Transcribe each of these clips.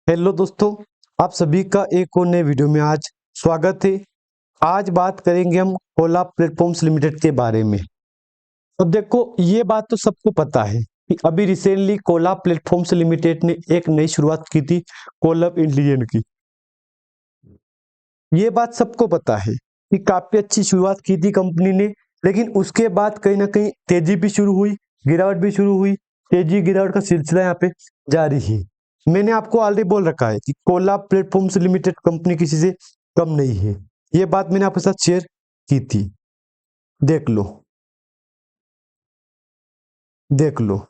Hello दोस्तों, आप सभी का एक और नए वीडियो में आज स्वागत है। आज बात करेंगे हम ओला प्लेटफॉर्म्स लिमिटेड के बारे में। अब देखो, ये बात तो सबको पता है कि अभी रिसेंटली कोला प्लेटफॉर्म्स लिमिटेड ने एक नई शुरुआत की थी कोलब इंडियन की। ये बात सबको पता है कि काफी अच्छी शुरुआत की थी कंपनी ने, लेकिन उसके बाद कहीं ना कहीं तेजी भी शुरू हुई, गिरावट भी शुरू हुई। तेजी गिरावट का सिलसिला यहाँ पे जारी है। मैंने आपको ऑलरेडी बोल रखा है कि कोला प्लेटफॉर्म्स लिमिटेड कंपनी किसी से कम नहीं है। ये बात मैंने आपके साथ शेयर की थी। देख लो, देख लो।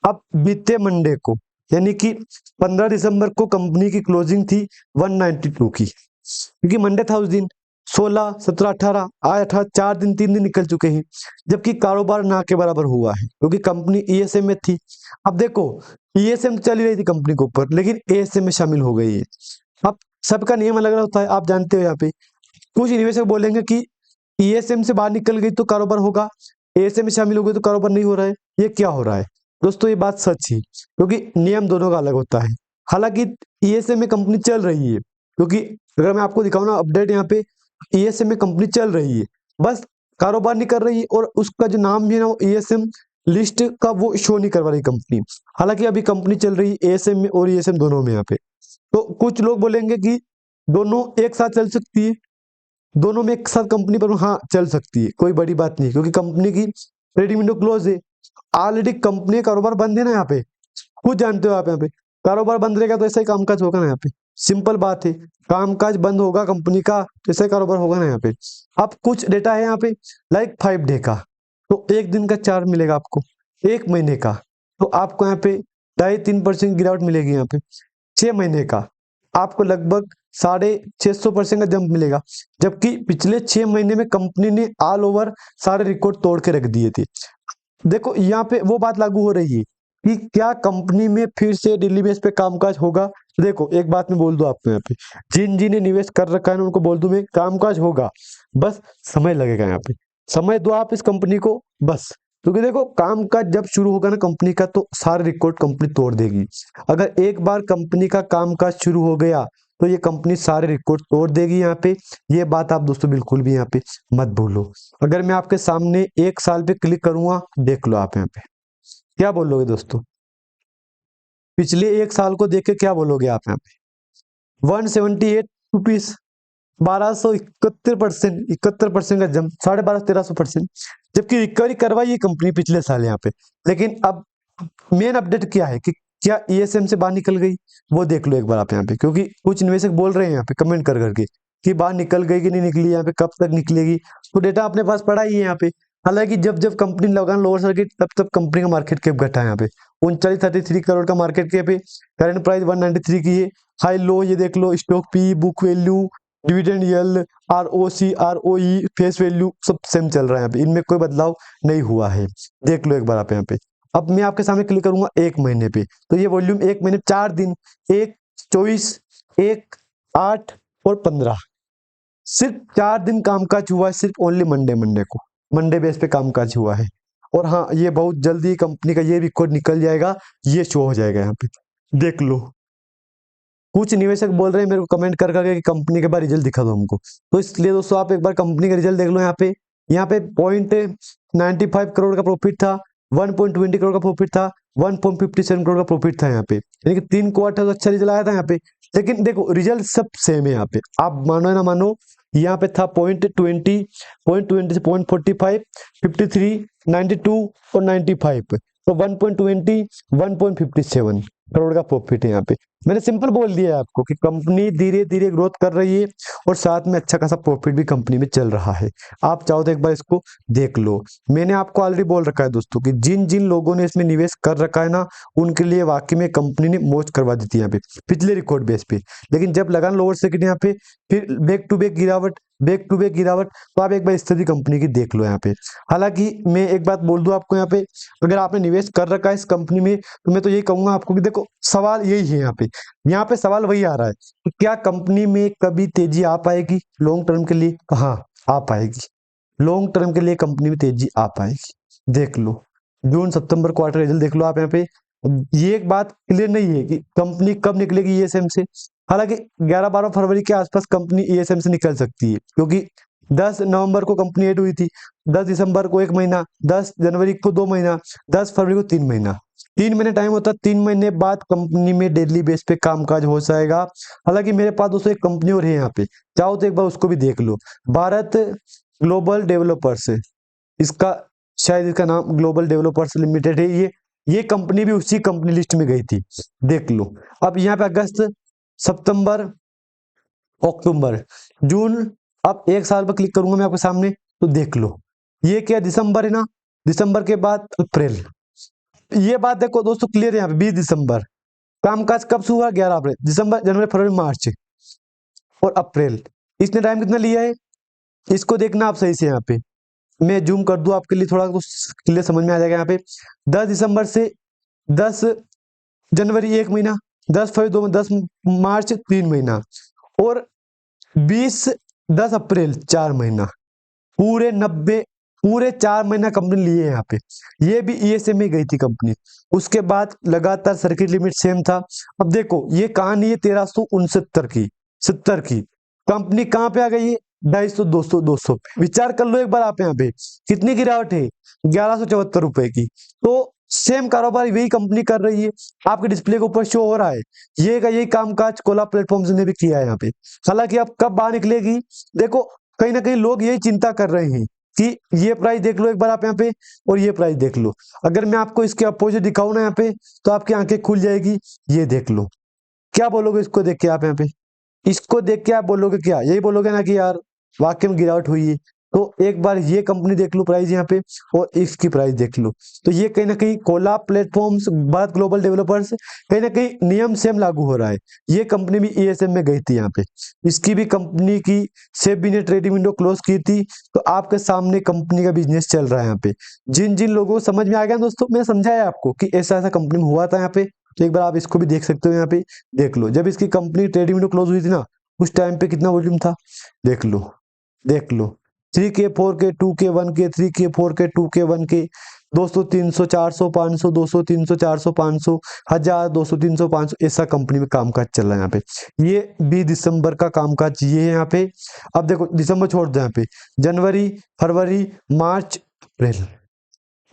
अब बीते मंडे को, यानी कि 15 दिसंबर को कंपनी की क्लोजिंग थी 192 की, क्योंकि मंडे था उस दिन। 16, 17, 18, आज 18, 4 दिन, 3 दिन निकल चुके हैं, जबकि कारोबार ना के बराबर हुआ है, क्योंकि कंपनी ईएसएम में थी। अब देखो, ईएसएम चल ही रही थी कंपनी के ऊपर, लेकिन एएसएम में शामिल हो गई है। अब सबका नियम अलग अलग होता है, आप जानते हो। यहाँ पे कुछ निवेशक बोलेंगे कि ईएसएम से बाहर निकल गई तो कारोबार होगा, एएसएम में शामिल हो गई तो कारोबार नहीं हो रहा है। ये क्या हो रहा है दोस्तों? ये बात सच है, क्योंकि नियम दोनों का अलग होता है। हालांकि ईएसएम में कंपनी चल रही है, क्योंकि अगर मैं आपको दिखाऊं ना अपडेट, यहाँ पे ईएसएम में कंपनी चल रही है, बस कारोबार नहीं कर रही है, और उसका जो नाम भी है ना, वो ईएसएम लिस्ट का वो शो नहीं करवा रही कंपनी। हालांकि अभी कंपनी चल रही है एएसएम में और ईएसएम दोनों में। यहाँ पे तो कुछ लोग बोलेंगे कि दोनों एक साथ चल सकती है, दोनों में एक साथ कंपनी पर, हाँ चल सकती है, कोई बड़ी बात नहीं, क्योंकि कंपनी की ट्रेडिंग विंडो क्लोज है। ऑलरेडी कंपनी का कारोबार बंद है ना। यहाँ पे खुद जानते हो आप, यहाँ पे कारोबार बंद रहेगा तो ऐसा ही कामकाज होगा ना। यहाँ पे सिंपल बात है, कामकाज बंद होगा कंपनी का तो ऐसा ही कारोबार होगा ना। यहाँ पे अब कुछ डेटा है यहाँ पे, लाइक 5 डे का, तो एक दिन का चार्ट मिलेगा आपको। एक महीने का तो आपको यहाँ पे 2.5-3% गिरावट मिलेगी। यहाँ पे 6 महीने का आपको लगभग 650% का जंप मिलेगा, जबकि पिछले 6 महीने में कंपनी ने ऑल ओवर सारे रिकॉर्ड तोड़ के रख दिए थे। देखो, यहाँ पे वो बात लागू हो रही है कि क्या कंपनी में फिर से डेली बेस पे कामकाज होगा। तो देखो, एक बात मैं बोल दूं आपको, यहाँ पे जिन जिन ने निवेश कर रखा है ना, उनको बोल दूं मैं, कामकाज होगा, बस समय लगेगा। यहाँ पे समय दो आप इस कंपनी को, बस। क्योंकि देखो, कामकाज जब शुरू होगा ना कंपनी का, तो सारे रिकॉर्ड कंपनी तोड़ देगी। अगर एक बार कंपनी का कामकाज शुरू हो गया तो ये कंपनी सारे रिकॉर्ड तोड़ देगी। यहाँ पे ये बात आप दोस्तों बिल्कुल भी यहाँ पे मत भूलो। अगर मैं आपके सामने 1 साल पे क्लिक करूंगा, देख लो आप यहाँ पे, क्या बोलोगे दोस्तों? पिछले 1 साल को देख के क्या बोलोगे आप यहाँ पे? 178 रुपीज, 1271%, 71% का जंप, 1250-1300%। जबकि रिकवरी करवाई है कंपनी पिछले साल यहाँ पे। लेकिन अब मेन अपडेट क्या है कि क्या ईएसएम से बाहर निकल गई, वो देख लो एक बार आप यहाँ पे, क्योंकि कुछ निवेशक बोल रहे हैं यहाँ पे कमेंट कर करके कि बाहर निकल गई कि नहीं निकली, यहाँ पे कब तक निकलेगी। तो डेटा अपने पास पड़ा ही है यहाँ पे। हालांकि जब जब कंपनी लगान लोअर सर्किट, तब तब कंपनी का मार्केट कैप घटा है। यहाँ पे 3933 करोड़ का मार्केट कैप है, करंट प्राइस 193 की है। हाई लो ये देख लो, stock P, book value, dividend yield, ROC, ROE, face value सब सेम चल रहा है यहाँ पे, इनमें कोई बदलाव नहीं हुआ है। देख लो एक बार आप यहाँ पे। अब मैं आपके सामने क्लिक करूंगा 1 महीने पे, तो ये वॉल्यूम 1 महीने 4 दिन, 1, 24, 1, 8 और 15, सिर्फ 4 दिन कामकाज हुआ है, सिर्फ ओनली मंडे मंडे को, मंडे बेस पे कामकाज हुआ है। और हाँ, ये बहुत जल्दी कंपनी का ये रिकॉर्ड निकल जाएगा, ये शो हो जाएगा यहाँ पे, देख लो। कुछ निवेशक बोल रहे हैं मेरे को कमेंट कर करके कि कंपनी के बाद रिजल्ट दिखा दो हमको। तो इसलिए दोस्तों आप एक बार कंपनी का रिजल्ट देख लो। यहाँ पे 0.95 करोड़ का प्रॉफिट था, 1.20 करोड़ का प्रॉफिट था, 1.57 करोड़ का प्रॉफिट था यहाँ पे, यानी कि 3 क्वार्टर तो अच्छा रिजल्ट आया था यहाँ पे। लेकिन देखो, रिजल्ट सब सेम है यहाँ पे, आप मानो या ना मानो। यहाँ पे था 0.20, 0.20 से 0.45, 53, 92 और 95, तो 1.20, 1.57 करोड़ का प्रॉफिट है यहाँ पे। मैंने सिंपल बोल दिया है आपको कि कंपनी धीरे धीरे ग्रोथ कर रही है, और साथ में अच्छा खासा प्रॉफिट भी कंपनी में चल रहा है। आप चाहो तो एक बार इसको देख लो। मैंने आपको ऑलरेडी बोल रखा है दोस्तों कि जिन जिन लोगों ने इसमें निवेश कर रखा है ना, उनके लिए वाकई में कंपनी ने मौज करवा दी थी यहाँ पे, पिछले रिकॉर्ड बेस पे। लेकिन जब लगान लोअर सर्किट यहाँ पे, फिर बैक टू बैक गिरावट, बैक टू बैक गिरावट, तो आप एक बार स्थिति कंपनी की देख लो यहाँ पे। हालांकि मैं एक बात बोल दूं आपको, यहाँ पे अगर आपने निवेश कर रखा है इस कंपनी में, तो मैं तो यही कहूंगा आपको कि देखो, सवाल यही है यहाँ पे सवाल वही आ रहा है कि क्या कंपनी में कभी तेजी आ पाएगी लॉन्ग टर्म के लिए? हाँ, आ पाएगी। लॉन्ग टर्म के लिए कंपनी में तेजी आ पाएगी। देख लो, जून सितंबर क्वार्टर रिजल्ट देख लो आप यहाँ पे, ये एक बात क्लियर नहीं है कि कंपनी कब निकलेगी ईएसएम से। हालांकि 11-12 फरवरी के आसपास कंपनी ईएसएम से निकल सकती है, क्योंकि 10 नवंबर को कंपनी ऐड हुई थी, 10 दिसंबर को 1 महीना, 10 जनवरी को 2 महीना, 10 फरवरी को 3 महीना, 3 महीने टाइम होता है। 3 महीने बाद कंपनी में डेली बेस पे कामकाज हो जाएगा। हालांकि मेरे पास दोस्तों एक कंपनी और है यहाँ पे, चाहो तो एक बार उसको भी देख लो, भारत ग्लोबल डेवलपर्स है इसका, शायद इसका नाम ग्लोबल डेवलपर्स लिमिटेड है। ये कंपनी भी उसी कंपनी लिस्ट में गई थी, देख लो। अब यहाँ पे अगस्त, सितंबर, अक्टूबर, जून, अब एक साल पर क्लिक करूंगा मैं आपके सामने तो देख लो, ये क्या दिसंबर है ना, दिसंबर के बाद अप्रैल। ये बात देखो दोस्तों क्लियर है यहाँ पे, 20 दिसंबर कामकाज कब शुरू हुआ, 11 अप्रैल, दिसंबर, जनवरी, फरवरी, मार्च और अप्रैल, इसने टाइम कितना लिया है, इसको देखना आप सही से। यहाँ पे मैं जूम कर दूं आपके लिए थोड़ा तो क्लियर समझ में आ जाएगा। यहाँ पे 10 दिसंबर से 10 जनवरी 1 महीना, 10 फरवरी 2 महीना, 10 मार्च 3 महीना और 10 अप्रैल 4 महीना, पूरे 90, पूरे 4 महीना कंपनी लिए यहाँ पे। ये भी ईएसएम में गई थी कंपनी, उसके बाद लगातार सर्किट लिमिट सेम था। अब देखो ये कहानी है 1369 की, 70 की, कंपनी कहाँ पे आ गई है, 250, 200, 200 पे। विचार कर लो एक बार आप, यहाँ पे कितनी गिरावट है, 1174 रुपए की। तो सेम कारोबार वही कंपनी कर रही है, आपके डिस्प्ले के ऊपर शो हो रहा है। ये का यही कामकाज कोला प्लेटफॉर्म्स ने भी किया है यहाँ पे। हालांकि अब कब बाहर निकलेगी, देखो कहीं ना कहीं लोग यही चिंता कर रहे हैं कि ये प्राइस देख लो एक बार आप यहाँ पे, और ये प्राइस देख लो। अगर मैं आपको इसके अपोजिट दिखाऊं ना यहाँ पे, तो आपकी आंखें खुल जाएगी। ये देख लो, क्या बोलोगे इसको देख के आप, यहाँ पे इसको देख के आप बोलोगे क्या, यही बोलोगे ना कि यार वाकई में गिरावट हुई है। तो एक बार ये कंपनी देख लो प्राइस यहाँ पे, और इसकी प्राइस देख लो। तो ये कहीं ना कहीं Cola platforms, Bharat global developers, कहीं ना कहीं नियम सेम लागू हो रहा है। ये कंपनी भी ईएसएम में गई थी यहाँ पे, इसकी भी कंपनी की सेबी ने ट्रेडिंग विंडो क्लोज की थी। तो आपके सामने कंपनी का बिजनेस चल रहा है यहाँ पे। जिन जिन लोगों को समझ में आ गया दोस्तों, मैंने समझाया आपको कि ऐसा ऐसा कंपनी में हुआ था यहाँ पे, तो एक बार आप इसको भी देख सकते हो। यहाँ पे देख लो, जब इसकी कंपनी ट्रेडिंग विंडो क्लोज हुई थी ना, उस टाइम पे कितना वॉल्यूम था, देख लो, देख लो। 3K 4K 2K 1K 3K 4K 2K 1K, 200 300 400 500 200 300 400 500 1000 200 300 500, ऐसा कंपनी में कामकाज चल रहा है यहाँ पे। ये 20 दिसंबर का कामकाज ये है यहाँ पे। अब देखो दिसंबर छोड़ दो, यहाँ पे जनवरी, फरवरी, मार्च, अप्रैल,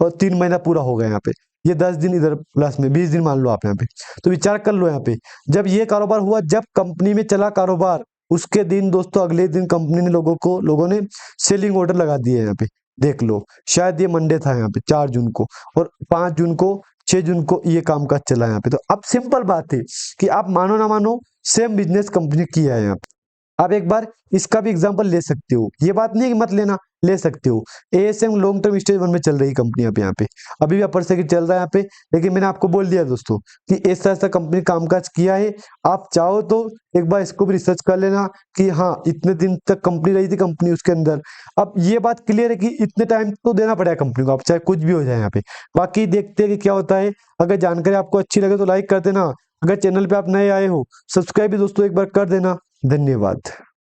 और 3 महीना पूरा हो गया यहाँ पे। ये 10 दिन इधर प्लस में 20 दिन मान लो आप यहाँ पे। तो विचार कर लो यहाँ पे, जब ये कारोबार हुआ, जब कंपनी में चला कारोबार, उसके दिन दोस्तों अगले दिन कंपनी ने लोगों ने सेलिंग ऑर्डर लगा दिए यहाँ पे। देख लो, शायद ये मंडे था यहाँ पे 4 जून को, और 5 जून को, 6 जून को ये कामकाज चला यहाँ पे। तो अब सिंपल बात है कि आप मानो ना मानो, सेम बिजनेस कंपनी किया है यहाँ पे। आप एक बार इसका भी एग्जांपल ले सकते हो, ये बात नहीं है कि मत लेना, ले सकते हो। एएसएम लॉन्ग टर्म स्टेज 1 में चल रही कंपनी यहाँ पे, अभी भी अपर सर्किट चल रहा है यहाँ पे। लेकिन मैंने आपको बोल दिया दोस्तों कि ऐसा ऐसा कंपनी कामकाज किया है। आप चाहो तो एक बार इसको भी रिसर्च कर लेना कि हाँ इतने दिन तक कंपनी रही थी कंपनी उसके अंदर। अब ये बात क्लियर है कि इतने टाइम तो देना पड़ेगा कंपनी को, आप चाहे कुछ भी हो जाए यहाँ पे। बाकी देखते हैं कि क्या होता है। अगर जानकारी आपको अच्छी लगे तो लाइक कर देना, अगर चैनल पे आप नए आए हो सब्सक्राइब भी दोस्तों एक बार कर देना। धन्यवाद।